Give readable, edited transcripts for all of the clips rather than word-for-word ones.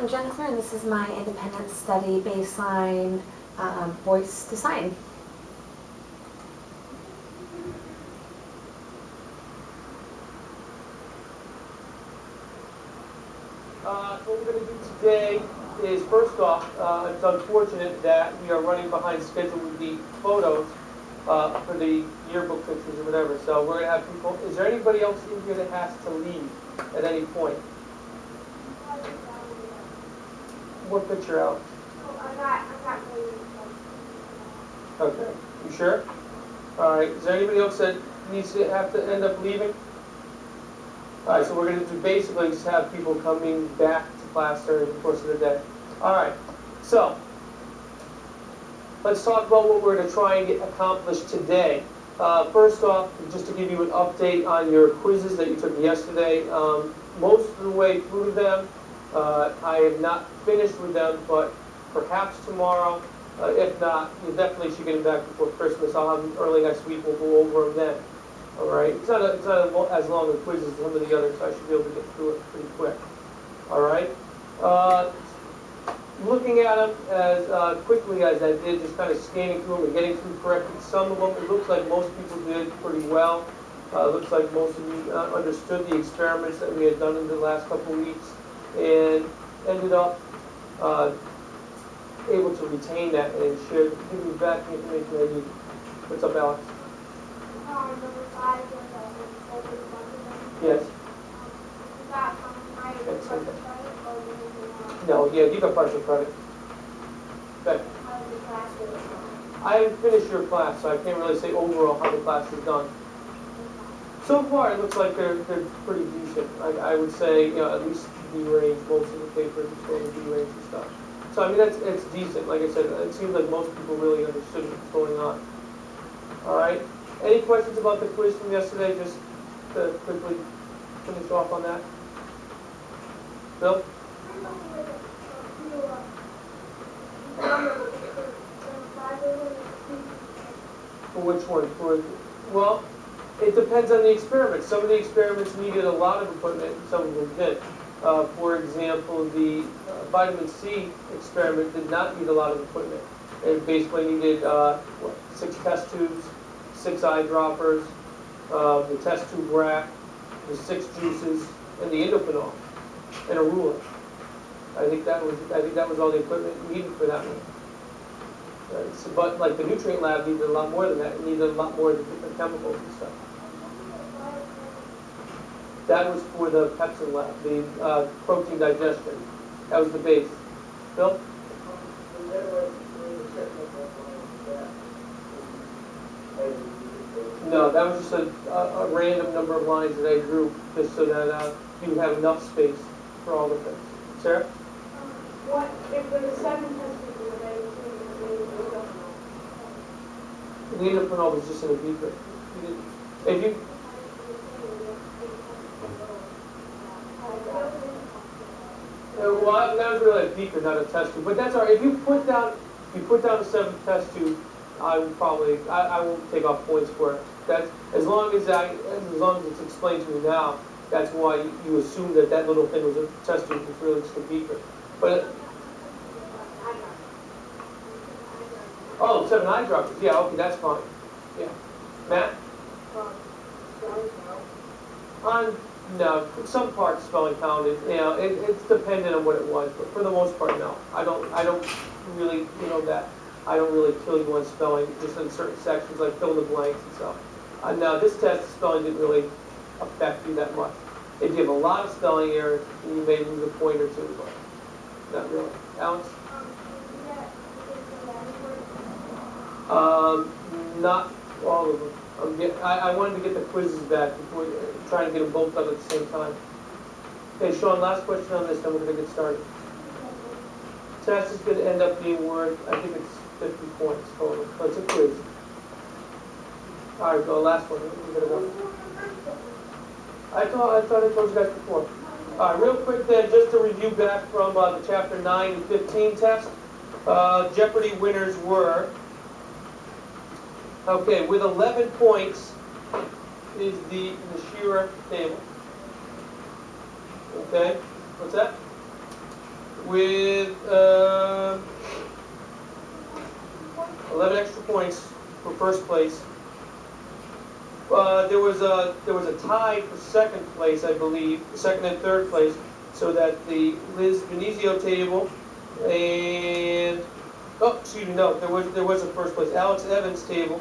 I'm Jennifer, and this is my independent study baseline voice design. What we're going to do today is, first off, it's unfortunate that we are running behind schedule with the photos for the yearbook pictures or whatever. So we're going to have people. Is there anybody else in here that has to leave at any point? What picture out? I'm not really. Okay. You sure? All right. Is there anybody else that needs to have to end up leaving? All right. So we're going to basically just have people coming back to class during the course of the day. All right. So let's talk about what we're going to try and get accomplished today. First off, just to give you an update on your quizzes that you took yesterday. Most of the way through them, I have not finished with them, but perhaps tomorrow. If not, you definitely should get them back before Christmas. I'll have them early next week. We'll go over them then. All right. It's not as long a quiz as some of the others, so I should be able to get through it pretty quick. All right. Looking at them as quickly as I did, just kind of scanning through them and getting through correctly some of them. It looks like most people did pretty well. Looks like most of you understood the experiments that we had done in the last couple of weeks and ended up able to retain that and share, give me back the information I need. What's up, Alex? Number 5 was Yes. No, yeah, you got partial credit. Okay. I haven't finished your class, so I can't really say overall how the class is done. So far, it looks like they're pretty decent. I would say, you know, at least D range. Most of the papers are still in D range and stuff. So I mean, it's decent. Like I said, it seems like most people really understood what's going on. All right. Any questions about the quiz from yesterday? Just to quickly finish off on that. Bill? For which one? Well, it depends on the experiment. Some of the experiments needed a lot of equipment, some of them did. For example, the vitamin C experiment did not need a lot of equipment. It basically needed 6 test tubes, 6 eyedroppers, the test tube rack, the 6 juices, and the indophenol, and a ruler. I think that was all the equipment needed for that one. But like the nutrient lab needed a lot more than that. It needed a lot more of the different chemicals and stuff. That was for the pepsin lab, the protein digestion. That was the base. Bill? No, that was just a random number of lines that I drew just so that you would have enough space for all the things. Sarah? What if there were 7 test tubes in The indophenol was just in a beaker. If you well, that was really a beaker, not a test tube. But that's all right. If you put down a 7th test tube, I won't take off points for it. That's as long as it's explained to me now. That's why you assume that little thing was a test tube. It's really just a beaker. But 7 eyedroppers. Yeah, okay, that's fine. Yeah, Matt. No, some parts spelling counted. You know, it's dependent on what it was, but for the most part, no. I don't really, you know, that I don't really kill you on spelling, just in certain sections like fill in the blanks and stuff. No, this test spelling didn't really affect you that much. If you have a lot of spelling errors, then you may lose a point or two, but not really. Alex? Not all of them. I wanted to get the quizzes back before trying to get them both done at the same time. Okay, Sean, last question on this, then we're going to get started. Test is going to end up being worth, I think it's 50 points total. So it's a quiz. All right, go last one. We're going to go. I thought I told you guys before. All right, real quick then, just to review back from the chapter 9 and 15 test. Jeopardy winners were. Okay, with 11 points is the Shearer table. Okay, what's that? with 11 extra points for first place. There was a tie for second place, I believe, second and third place, so that the Liz Venezio table and excuse me, no, there was a first place. Alex Evans table.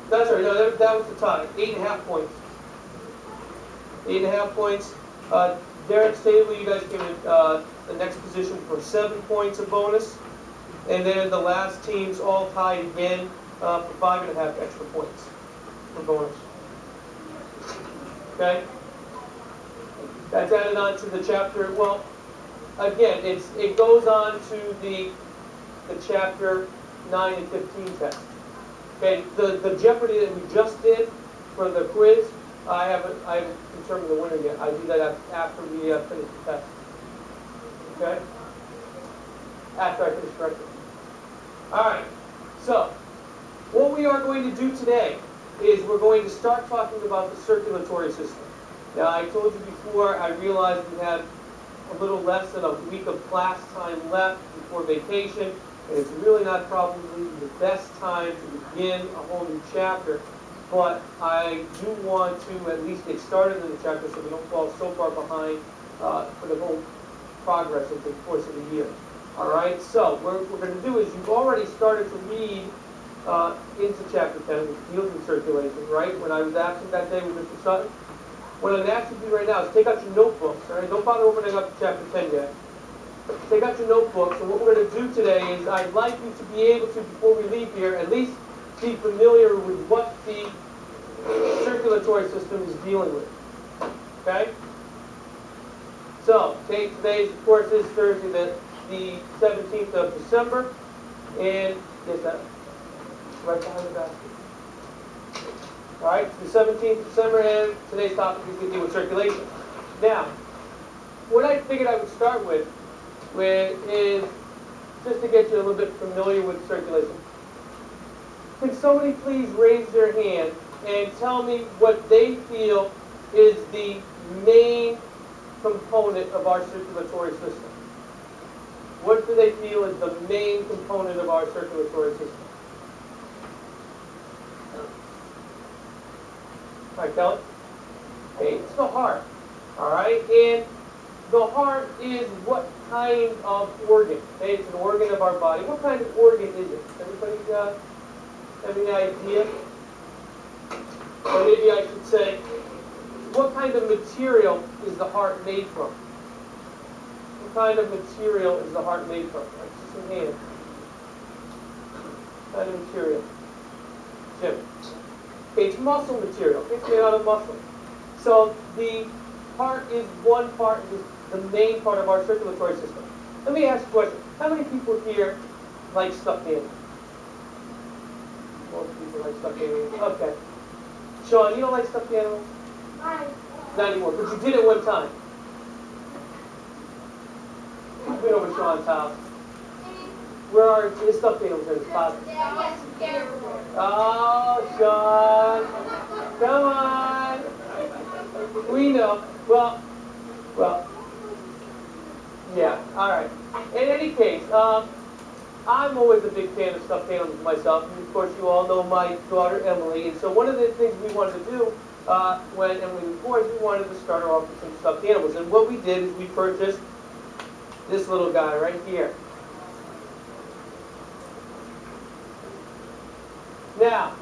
That's right. No, that was the tie. 8.5 points. 8.5 points. Derek's table, you guys came in the next position for 7 points of bonus. And then the last teams all tied again for 5.5 extra points for bonus. Okay? That's added on to the chapter. Well, again, it goes on to the chapter 9 and 15 test. Okay, the Jeopardy that we just did for the quiz, I haven't determined the winner yet. I do that after we finish the test. Okay? After I finish correcting. All right. So, what we are going to do today is we're going to start talking about the circulatory system. Now, I told you before, I realized we had a little less than a week of class time left before vacation, and it's really not probably the best time to begin a whole new chapter, but I do want to at least get started in the chapter so we don't fall so far behind for the whole progress of the course of the year. All right, so what we're going to do is you've already started to read into chapter 10, which deals with circulation, right? When I was absent that day with Mr. Sutton, what I'm asking you right now is take out your notebooks, all right? Don't bother opening up to chapter 10 yet. Take out your notebooks, and what we're going to do today is I'd like you to be able to, before we leave here, at least be familiar with what the circulatory system is dealing with. Okay? So, today, of course, is Thursday, the 17th of December, and get that right behind the basket. All right, the 17th of December, and today's topic is going to deal with circulation. Now, what I figured I would start with is just to get you a little bit familiar with circulation. Can somebody please raise their hand and tell me what they feel is the main component of our circulatory system? What do they feel is the main component of our circulatory system? All right, Kelly? Hey, it's the heart. All right, and the heart is what kind of organ? Okay, it's an organ of our body. What kind of organ is it? Everybody have any idea? Or maybe I should say, what kind of material is the heart made from? What kind of material is the heart made from? Right, just some hands. What kind of material? Jim. Okay, it's muscle material. It's made out of muscle. So the heart is one part, is the main part of our circulatory system. Let me ask you a question. How many people here like stuffed animals? Most people like stuffed animals. Okay. Sean, you don't like stuffed animals? Not anymore, but you did it one time. You've been over to Sean's house. Where are his stuffed animals in his closet? Oh, Sean. Come on. We know. Well, yeah, all right. In any case, I'm always a big fan of stuffed animals myself. And of course, you all know my daughter, Emily. And so one of the things we wanted to do when Emily was born, we wanted to start her off with some stuffed animals. And what we did is we purchased this little guy right here. Now,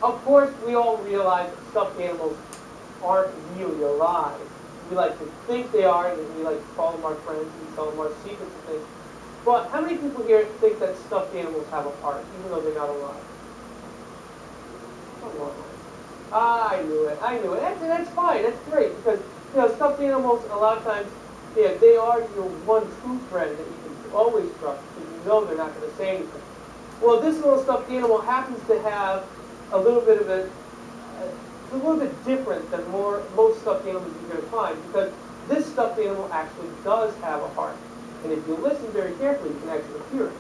of course, we all realize that stuffed animals aren't really alive. We like to think they are, and we like to call them our friends, and tell them our secrets and things. But how many people here think that stuffed animals have a heart, even though they're not alive? Come on. I knew it. That's fine. That's great, because stuffed animals, a lot of times, yeah, they are your one true friend that you can always trust, because you know they're not going to say anything. Well, this little stuffed animal happens to have a little bit of a little bit different than most stuffed animals you're going to find, because this stuffed animal actually does have a heart. And if you listen very carefully, you can actually hear it.